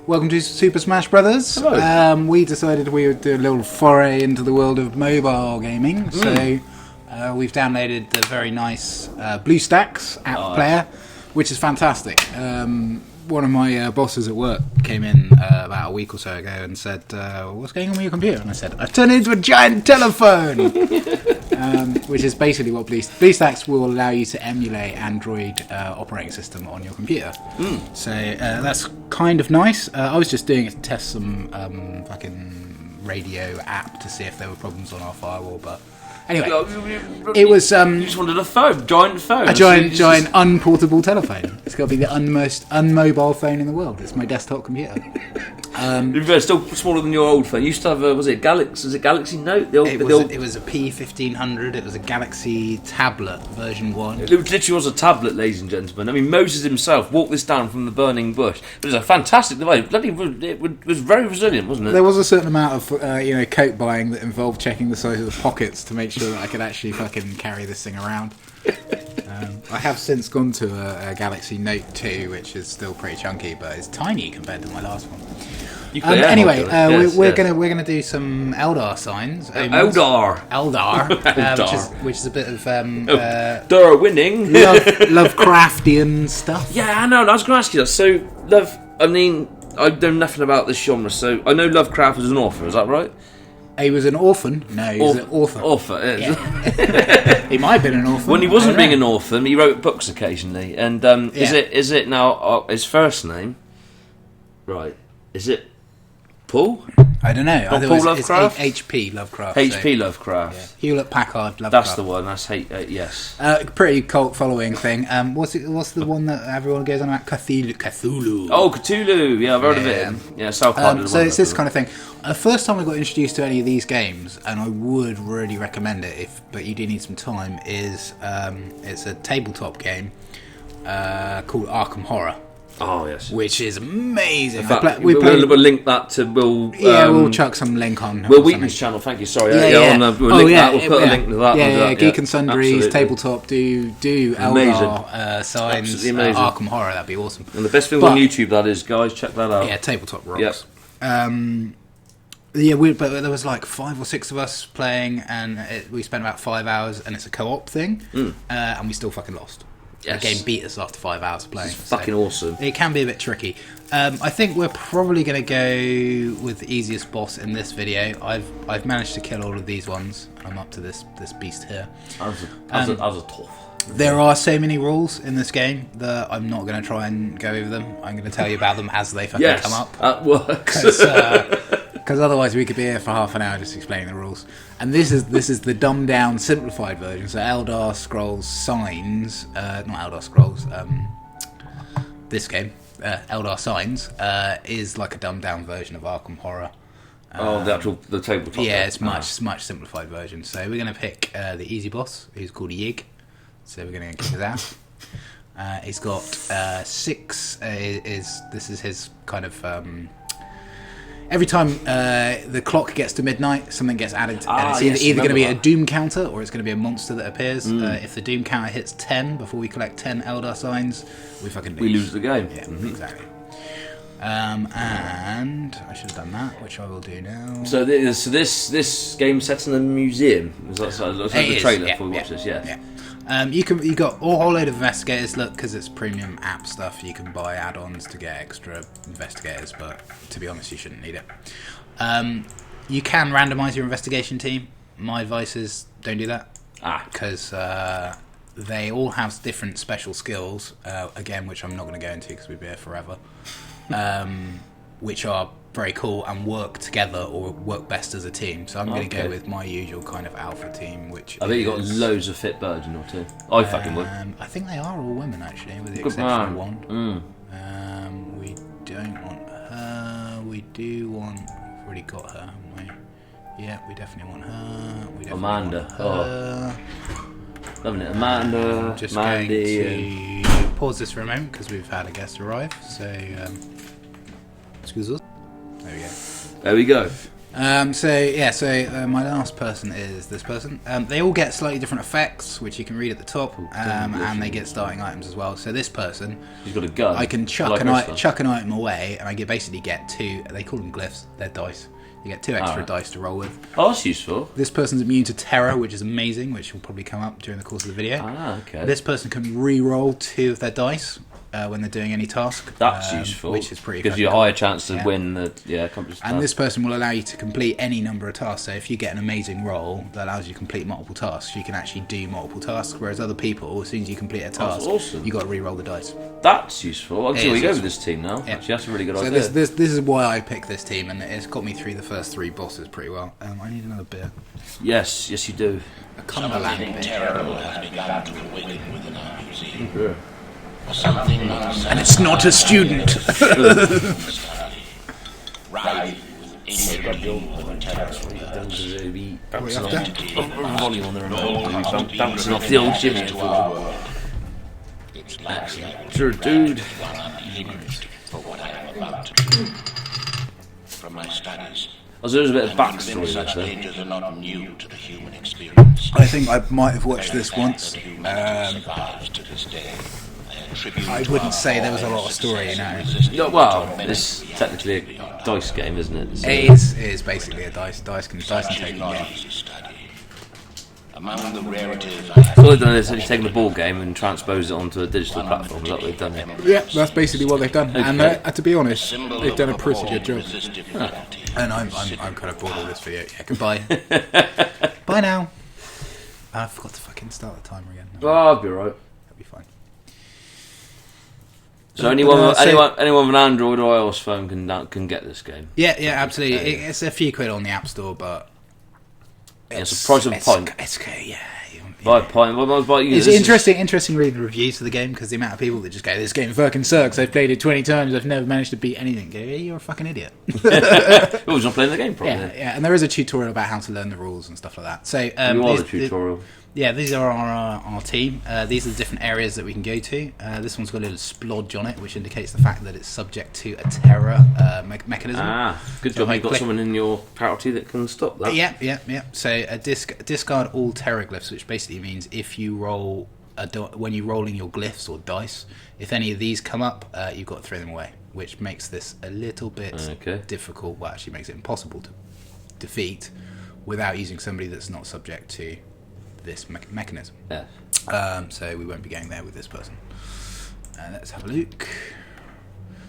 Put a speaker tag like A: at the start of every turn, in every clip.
A: Welcome to Super Smash Brothers.
B: Hello.
A: We decided we would do a little foray into the world of mobile gaming. So we've downloaded the very nice BlueStacks app player, which is fantastic. One of my bosses at work came in about a week or so ago and said, what's going on with your computer? And I said, I've turned it into a giant telephone! Which is basically what BlueStacks will allow you to emulate Android operating system on your computer. So that's kind of nice. I was just doing it to test some fucking radio app to see if there were problems on our firewall, but anyway, it was...
B: you just wanted a phone, giant phone.
A: A giant unportable telephone. It's got to be the most unmobile phone in the world. It's my desktop computer.
B: It's still smaller than your old phone. You used to have was it Galaxy Note?
A: It was a P1500. It was a Galaxy tablet version 1.
B: It literally was a tablet, ladies and gentlemen. I mean, Moses himself walked this down from the burning bush. It was a fantastic device. It was very resilient, wasn't it?
A: There was a certain amount of coat buying that involved checking the size of the pockets to make sure that I could actually fucking carry this thing around. I have since gone to a Galaxy Note 2, which is still pretty chunky, but it's tiny compared to my last one. Anyway, we're gonna do some Eldar signs.
B: Eldar,
A: which is a bit of
B: winning
A: Lovecraftian stuff.
B: Yeah, I know. I was going to ask you that. So, I know nothing about this genre. So, I know Lovecraft was an author. Is that right?
A: He was an orphan. No, he was an author.
B: Author,
A: yeah. He might have been an orphan.
B: When he wasn't being an orphan, he wrote books occasionally. And is it now his first name? Right. Is it Paul?
A: I don't know.
B: Paul Lovecraft?
A: H.P. Lovecraft.
B: H.P. Lovecraft.
A: Yeah. Hewlett-Packard Lovecraft.
B: That's the one. That's yes.
A: Pretty cult following thing. What's the one that everyone goes on about? Cthulhu.
B: Oh, Cthulhu. Yeah, I've heard of it. Yeah, South Park.
A: So it's this kind of thing. First time I got introduced to any of these games, and I would really recommend it, but you do need some time, is it's a tabletop game called Arkham Horror.
B: Oh yes,
A: which is amazing.
B: In fact, we'll link that to Will.
A: We'll chuck some link on
B: Will Wheaton's channel. Thank you. Sorry, we'll put a link to that.
A: Yeah, Geek and Sundries tabletop. Do Eldar signs. Arkham Horror. That'd be awesome.
B: And the best thing on YouTube, that is, guys, check that out.
A: Yeah, tabletop rocks.
B: Yep.
A: But there was like 5 or 6 of us playing, and we spent about 5 hours, and it's a co-op thing, and we still fucking lost.
B: Yes.
A: The game beat us after 5 hours of playing.
B: It's fucking awesome.
A: It can be a bit tricky. I think we're probably going to go with the easiest boss in this video. I've managed to kill all of these ones. I'm up to this beast here.
B: As a tough.
A: There are so many rules in this game that I'm not going to try and go over them. I'm going to tell you about them as they fucking come up.
B: That works.
A: Because otherwise we could be here for half an hour just explaining the rules. And this is the dumbed down, simplified version. So Eldar Scrolls Signs, not Eldar Scrolls. This game, Eldar Signs, is like a dumbed down version of Arkham Horror.
B: The tabletop.
A: Yeah, it's much simplified version. So we're going to pick the easy boss, who's called Yig. So we're going to kick his ass. He's got 6. This is his kind of. Every time the clock gets to midnight, something gets added. And it's either going to be a doom counter or it's going to be a monster that appears. If the doom counter hits 10 before we collect 10 Eldar signs, we fucking lose.
B: We lose the game.
A: Yeah, exactly. And I should have done that, which I will do now.
B: So this game sets in a museum. Is that so? It looks like the trailer before we watch this. Yeah.
A: You got a whole load of investigators. Look, because it's premium app stuff, you can buy add-ons to get extra investigators. But to be honest, you shouldn't need it. You can randomise your investigation team. My advice is don't do that. Because they all have different special skills. Again, which I'm not going to go into because we'd be here forever. Which are very cool and work together or work best as a team. So I'm going to go with my usual kind of alpha team, which
B: I bet you got loads of fit birds in your team. I fucking would.
A: I think they are all women, actually, with the exception of one. We don't want her. We do want... We've already got her, haven't we? Yeah, we definitely want her. We definitely
B: Amanda.
A: Want her.
B: Loving it. Amanda,
A: just
B: Mandy.
A: going to pause this for a moment because we've had a guest arrive. So, excuse us. There we go. My last person is this person. They all get slightly different effects, which you can read at the top, and they get starting items as well. So this person,
B: he's got a gun.
A: I can chuck an item away, and I basically get 2. They call them glyphs. They're dice. You get 2 extra dice to roll with.
B: Oh, that's useful.
A: This person's immune to terror, which is amazing, which will probably come up during the course of the video.
B: Okay.
A: This person can re-roll 2 of their dice when they're doing any task.
B: That's useful.
A: Which is pretty.
B: Gives you a higher chance to win the
A: And this person will allow you to complete any number of tasks. So if you get an amazing roll that allows you to complete multiple tasks, you can actually do multiple tasks. Whereas other people, as soon as you complete a task, you got to re-roll the dice.
B: That's useful. Actually, we go with this team now. Actually, that's a really good idea.
A: So this is why I picked this team, and it's got me through the first 3 bosses pretty well. I need another beer.
B: Yes, you do.
A: A Cumberland beer.
C: Terrible has begun to awaken within our museum.
B: Yeah.
C: Something
A: And it's not a student.
B: Volume on there. Bouncing off the old Jimmy. Sure, dude.
C: For what I am about to do. From my studies,
B: There's a bit of backstory
C: such
B: there.
C: dangers are not new to the human experience.
A: I think I might have watched this once.
C: Survives to this day.
A: I wouldn't say there was a lot of story,
B: Yeah, well, it's technically a dice game, isn't it? So.
A: It is basically a dice can take the game.
C: Among the rarities
B: So what they've done is they've taken the ball game and transposed it onto a digital platform. Is that what they've done?
A: Yeah, that's basically what they've done.
B: Okay.
A: And to be honest, they've done a pretty good job. And I'm kind of bored of this video. Yeah, goodbye. Bye now. I forgot to fucking start the timer again.
B: Oh, I'll be right.
A: That'll be fine.
B: So anyone with an Android or iOS phone can get this game.
A: Yeah, absolutely. It's a few quid on the App Store, but
B: it's the price of a pint.
A: It's yeah.
B: Buy a pint.
A: It's interesting reading the reviews for the game because the amount of people that just go, "This game fucking sucks. I've played it 20 times. I've never managed to beat anything." Go, yeah, you're a fucking idiot.
B: Who's not playing the game properly?
A: Yeah, and there is a tutorial about how to learn the rules and stuff like that. So
B: the tutorial.
A: These are our team. These are the different areas that we can go to. This one's got a little splodge on it, which indicates the fact that it's subject to a terror mechanism.
B: Good job. You've got someone in your party that can stop that.
A: Yeah. So discard all terror glyphs, which basically means if you roll when you're rolling your glyphs or dice, if any of these come up, you've got to throw them away, which makes this a little bit difficult. Well, actually makes it impossible to defeat without using somebody that's not subject to this mechanism.
B: Yeah.
A: So we won't be going there with this person. Let's have a look.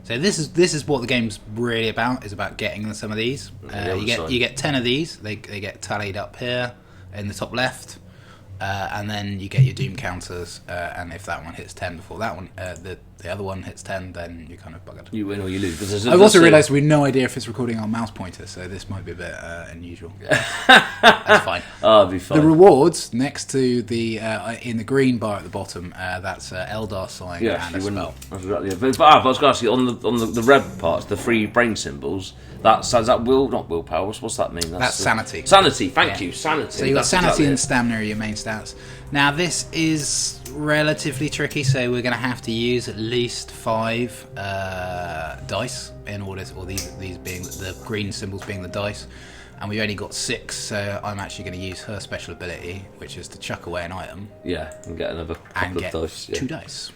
A: So this is what the game's really about. Is about getting some of these. You get 10 of these. They get tallied up here in the top left, and then you get your doom counters. And if that one hits 10 before that one, the other one hits 10, then you're kind of buggered.
B: You win or you lose.
A: I've also realised we've no idea if it's recording our mouse pointer, so this might be a bit unusual. That's fine.
B: It'll be fine.
A: The rewards next to the in the green bar at the bottom, that's Eldar sign and a spell.
B: But I was going to ask you on the red parts, the 3 brain symbols. Is that not willpower? What's that mean?
A: That's sanity.
B: Sanity. Thank you. Sanity.
A: So you've got sanity and stamina are your main stats. Now this is relatively tricky, so we're going to have to use at least 5 dice in order to, or these being the green symbols being the dice, and we've only got 6, so I'm actually going to use her special ability, which is to chuck away an item.
B: Yeah, and get another couple of dice. Yeah.
A: 2 dice.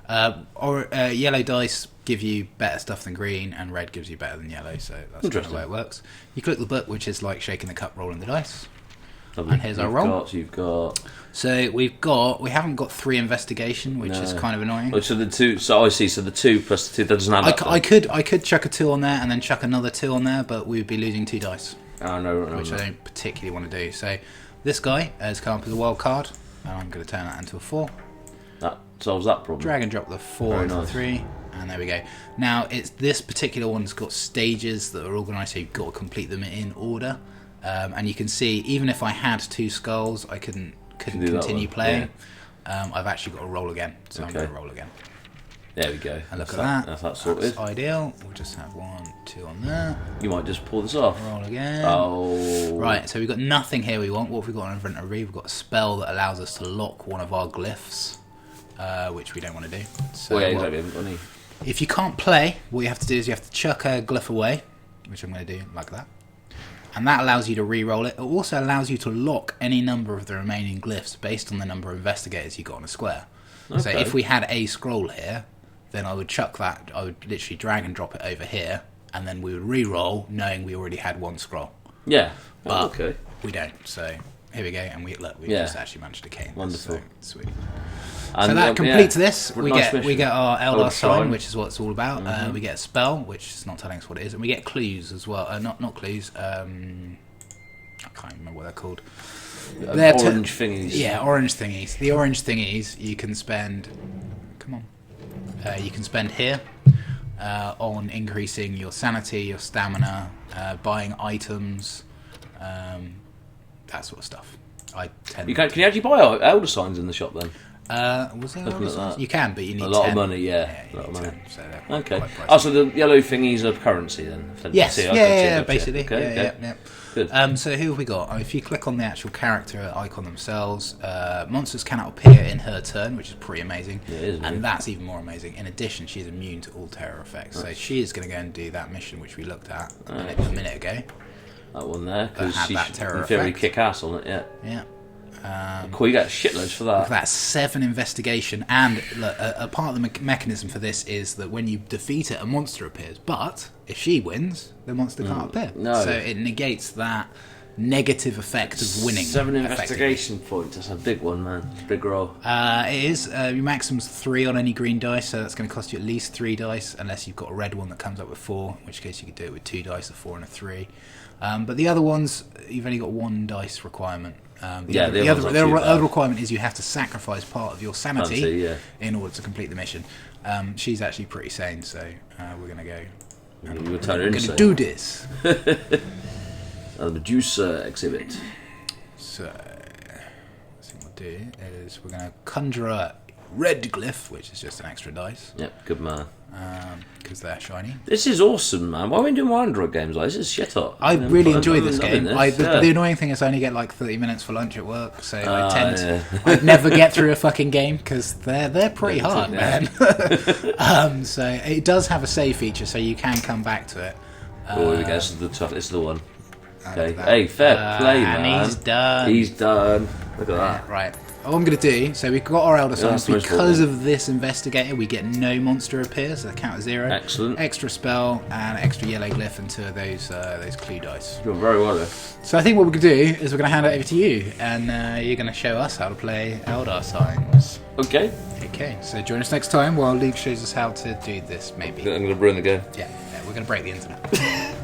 A: Yellow dice give you better stuff than green, and red gives you better than yellow, so that's kind of the way it works. You click the book, which is like shaking the cup, rolling the dice.
B: Lovely.
A: And here's our roll. So we haven't got 3 investigation, which is kind of annoying.
B: Oh, so the 2. So I see. So the 2 plus the 2 that doesn't add up.
A: I could chuck a 2 on there and then chuck another 2 on there, but we'd be losing 2 dice.
B: Oh no,
A: which I don't particularly want to do. So this guy has come up as a wild card, and I'm going to turn that into a 4.
B: That solves that problem.
A: Drag and drop the 4 into the 3. And there we go. Now, it's this particular one's got stages that are organised, so you've got to complete them in order. And you can see, even if I had 2 skulls, I couldn't continue playing. Yeah. I've actually got to roll again, so I'm going to roll again.
B: There we go.
A: And look at that.
B: That's that sorted.
A: That's ideal. We'll just have 1, 2 on there.
B: You might just pull this off.
A: Roll again.
B: Oh.
A: Right, so we've got nothing here we want. What have we got in inventory? We've got a spell that allows us to lock one of our glyphs, which we don't want to do. So
B: exactly.
A: If you can't play, what you have to do is you have to chuck a glyph away, which I'm going to do like that. And that allows you to re-roll it. It also allows you to lock any number of the remaining glyphs based on the number of investigators you got on a square. Okay. So if we had a scroll here, then I would chuck that, I would literally drag and drop it over here, and then we would re-roll knowing we already had 1 scroll.
B: Yeah.
A: But we don't, so here we go, and we just actually managed to cane.
B: Wonderful.
A: So, sweet.
B: And
A: so that completes this. We
B: nice
A: get our Eldar sign,
B: Shrine.
A: which is what it's all about. We get a spell, which is not telling us what it is, and we get clues as well. Not clues. I can't remember what they're called.
B: They're orange thingies.
A: Yeah, orange thingies. The orange thingies you can spend. Come on. You can spend here on increasing your sanity, your stamina, buying items, that sort of stuff.
B: Can you actually buy Elder Signs in the shop then?
A: Was there
B: Looking at that.
A: You can, but you need
B: a lot
A: 10.
B: of money. Yeah,
A: a
B: a lot of money.
A: 10, so they're
B: Okay.
A: quite pricey.
B: So the yellow thingies are currency then?
A: Yes. Yeah, basically.
B: Okay.
A: Yeah.
B: Good.
A: So who have we got? If you click on the actual character icon themselves, monsters cannot appear in her turn, which is pretty amazing.
B: Yeah, it is,
A: and that's even more amazing. In addition, she's immune to all terror effects. So she is going to go and do that mission which we looked at a minute ago.
B: That one there, because
A: That
B: she
A: had that terror
B: in theory
A: effect.
B: kick ass on it. Yeah.
A: Yeah.
B: Cool. You get shitloads for that.
A: That's 7 investigation, and look, a part of the mechanism for this is that when you defeat it, a monster appears. But if she wins, the monster can't appear.
B: No.
A: So it negates that negative effect of winning.
B: 7 investigation points. That's a big one, man. It's a big roll.
A: It is. Your maximum's 3 on any green dice, so that's going to cost you at least 3 dice, unless you've got a red one that comes up with 4, in which case you could do it with 2 dice, a 4 and a 3. But the other ones, you've only got 1 dice requirement. The other requirement is you have to sacrifice part of your sanity in order to complete the mission. She's actually pretty sane, so we're going to go.
B: We're going
A: to do this.
B: The Medusa exhibit.
A: So, what we'll do is we're going to conjure a red glyph, which is just an extra dice.
B: Yep, good man.
A: Because they're shiny.
B: This is awesome, man. Why are we doing more Android games like this? This is shit hot.
A: I really enjoy this game.
B: This,
A: the annoying thing is I only get like 30 minutes for lunch at work, so I'd never get through a fucking game because they're pretty hard, man. So it does have a save feature, so you can come back to it.
B: Here we go. This is the one. Okay. Hey, fair play, man.
A: And he's done.
B: Look at that.
A: Right. What I'm going to do, so we've got our Elder Signs. Because of this investigator, we get no monster appears, so they count as 0.
B: Excellent.
A: Extra spell and extra yellow glyph and 2 of those clue dice.
B: You're very well there.
A: So I think what we're going to do is we're going to hand it over to you, and you're going to show us how to play Eldar Signs.
B: Okay.
A: Okay, so join us next time while Luke shows us how to do this, maybe.
B: I'm going to ruin the game.
A: Yeah, we're going to break the internet.